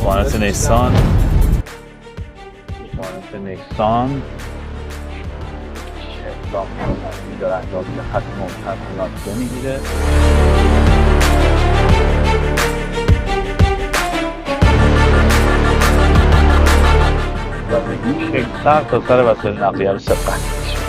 وانت نیسان اقدام میداره انجام میده، خط ممتد مناسبه میگیره. و به این شکل سر تا سر وسایل نقلیه رو سبقت میشه.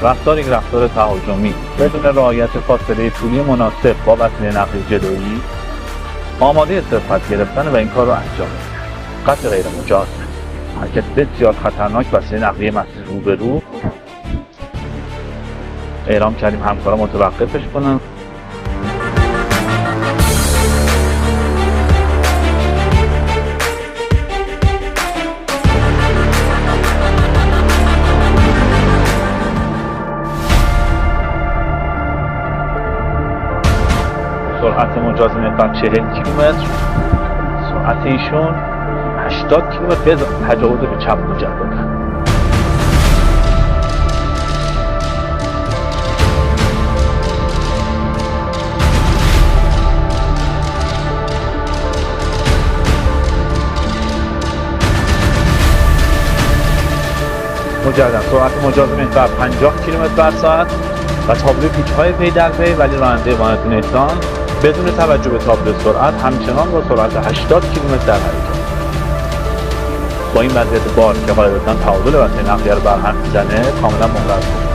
رفتار یک رفتار تهاجمی بدون رعایت فاصله طولی مناسب با وسیله نقلیه جلویی آماده سبقت گرفتن و این کار رو انجام میده. قطع غیر مجاز، حرکت بسیار خطرناک وسیله نقلیه مسیر رو به رو. اعلام کردیم همکارا متوقفش کنن. سرعت مجاز محور 40 کیلومتر، سرعت ایشون 80 کیلومتر به تجاوز به چپ مجدد. مجدد سرعت مجاز محور 50 کیلومتر بر ساعت و تابلو پیچ‌های پی در پی، ولی راننده وانت نیسان بدون توجه به تابلو سرعت همچنان با سرعت 80 کیلومتر در حرکت. با این وضعیت بار که قاعدتاً تعادل وسایل نقلیه رو برهم میزنه کاملا مهلت کنید.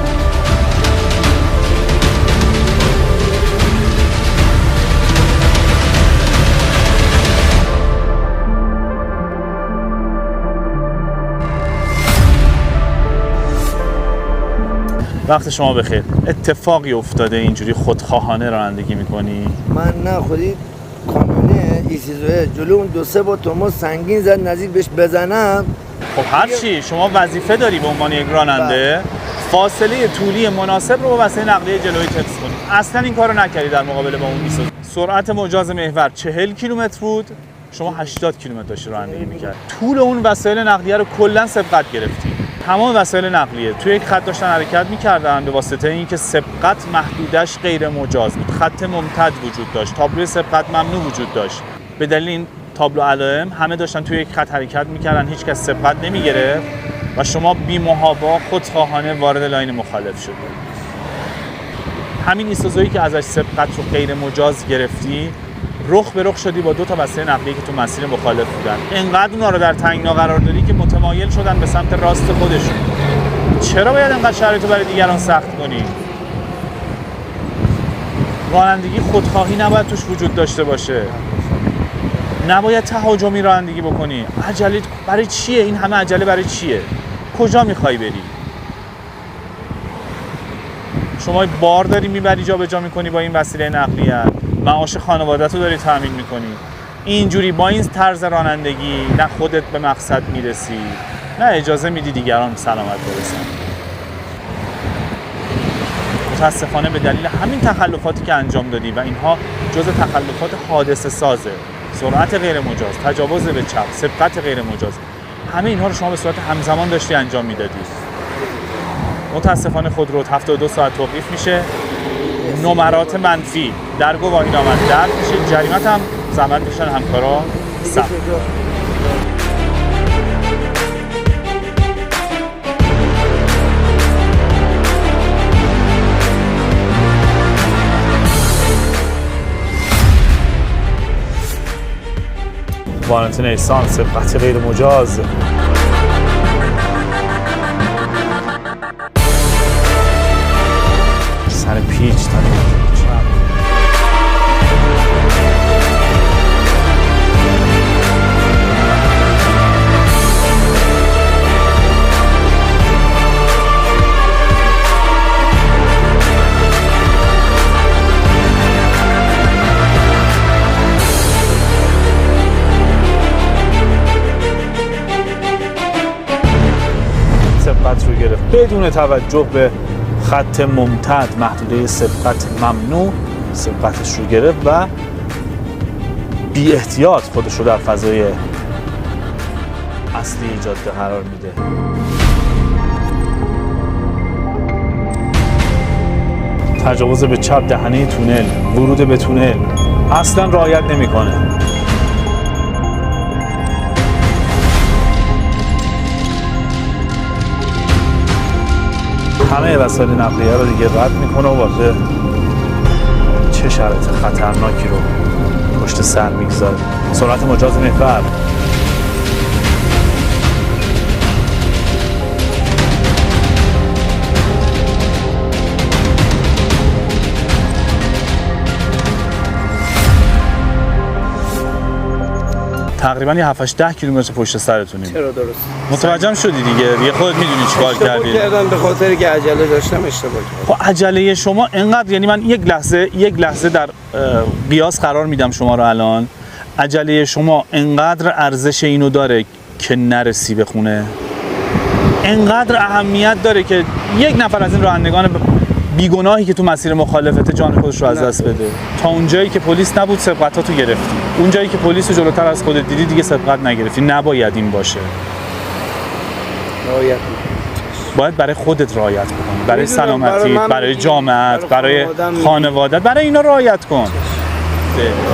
وقت شما بخیر. اتفاقی افتاده اینجوری خودخواهانه رانندگی میکنی؟ من نه، خودی کامیونه ایسیزوه جلو اون 2-3 با ترمز سنگین زد نزدیک بهش بزنم. خب هر چی شما وظیفه داری به عنوان یک راننده فاصله طولی مناسب رو با وسیله نقلیه جلویی حفظ کنی. اصلا این کارو نکردی در مقابل با اون ایسیزو. سرعت مجاز محور 40 کیلومتر بود، شما 80 کیلومتر داشتی رانندگی میکرد. طول اون وسایل نقلیه رو کلا سبقت گرفتی. تمام وسایل نقلیه توی یک خط داشتن حرکت می‌کردن به واسطه اینکه سبقت محدودش غیر مجاز بود. خط ممتد وجود داشت، تابلو سبقت ممنوع وجود داشت. به دلیل این تابلو علائم همه داشتن توی یک خط حرکت می‌کردن، هیچ کس سبقت نمی‌گرفت و شما بی‌محابا خودخواهانه وارد لاین مخالف شدی. همین ایسوزویی که ازش سبقت رو غیر مجاز گرفتی، رخ به رخ شدی با 2 تا وسیله نقلیه که تو مسیر مخالف بودن. انقدر اونا رو در تنگنا قرار دادی که متمایل شدن به سمت راست خودشون. چرا باید انقدر شرایطو برای دیگران سخت کنی؟ رانندگی خودخواهی نباید توش وجود داشته باشه. نباید تهاجمی رانندگی بکنی. عجله برای چیه؟ این همه عجله برای چیه؟ کجا میخوای بری؟ شما بار داری میبری جا به جا میکنی با این وسیله نقلیه، معاش خانواده‌تو داری تامین میکنی. اینجوری با این طرز رانندگی نه خودت به مقصد میرسی نه اجازه میدی دیگران سلامت برسن. متاسفانه به دلیل همین تخلفاتی که انجام دادی و اینها جزء تخلفات حادثه سازه، سرعت غیر مجاز، تجاوز به چپ، سبقت غیر مجاز، همه اینها رو شما به صورت همزمان داشتی انجام میدادی. متاسفانه خودروت 72 ساعت توقیف میشه، نمرات منفی در گواهینامه درج میشه، جریمت هم زحمت میشن همکارا سخت. وانت نیسان سبقت غیر مجاز. سر پیچ سبقت رو گرفت بدون توجه به خط ممتد، محدوده سبقت ممنوع، سبقتش رو گرفت و بی احتیاط خودش رو در فضای اصلی جاده قرار میده. تجاوز به چپ دهنه تونل، ورود به تونل اصلا رعایت نمیکنه. همه وسایل نقلیه رو دیگه رد میکنه و وارد چه شرایط خطرناکی رو پشت سر میگذاره. سرعت مجاز محور. تقریبا یه 7-10 کیلومتر پشت سرتونیم. چرا درست؟ متوجهم شدی دیگه خودت میدونی چیکار کردی. اشتباه کردم به خاطر که عجله داشتم اشتباه کردم. خب عجله شما انقدر، یعنی من یک لحظه در قیاس قرار میدم شما رو الان. عجله شما انقدر ارزش اینو داره که نرسی به خونه، انقدر اهمیت داره که یک نفر از این رانندگان بیگناهی که تو مسیر مخالفت جان خودش رو از دست بده. تا اونجایی که پلیس نبود سبقتاتو گرفتی، اونجایی که پلیس رو جلوتر از خودت دیدی دیگه سبقت نگرفتی. نباید این باشه. رعایت باید برای خودت رعایت کنی، برای می‌دونم، سلامتی، برای جامعت، برای خانوادت، برای اینا رعایت کن.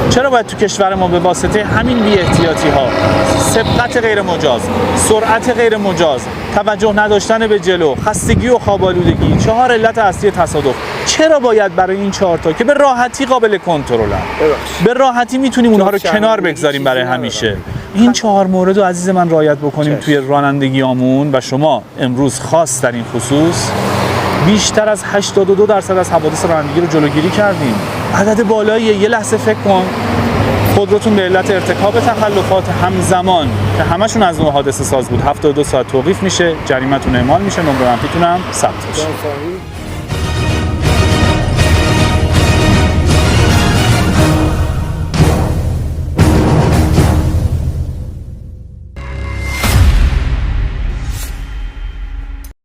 چرا باید تو کشور ما به واسطه همین بی‌احتیاطی ها، سبقت غیر مجاز، سرعت غیر مجاز، توجه نداشتن به جلو، خستگی و خواب آلودگی، 4 علت اصلی تصادف، چرا باید برای این 4 تا که به راحتی قابل کنترلن، به راحتی میتونیم اونها رو کنار بگذاریم برای همیشه، این 4 مورد رو عزیز من رعایت بکنیم توی رانندگیامون. و شما امروز خاص در این خصوص بیشتر از 82% از حوادث رانندگی رو جلوگیری کردیم. عدد بالاییه. یه لحظه فکر کن خودروتون به علت ارتکاب تخلفات همزمان که همشون از نوع حادثه ساز بود 72 ساعت توقیف میشه، جریمتون اعمال میشه، نمره منفیتون هم ثبت میشه.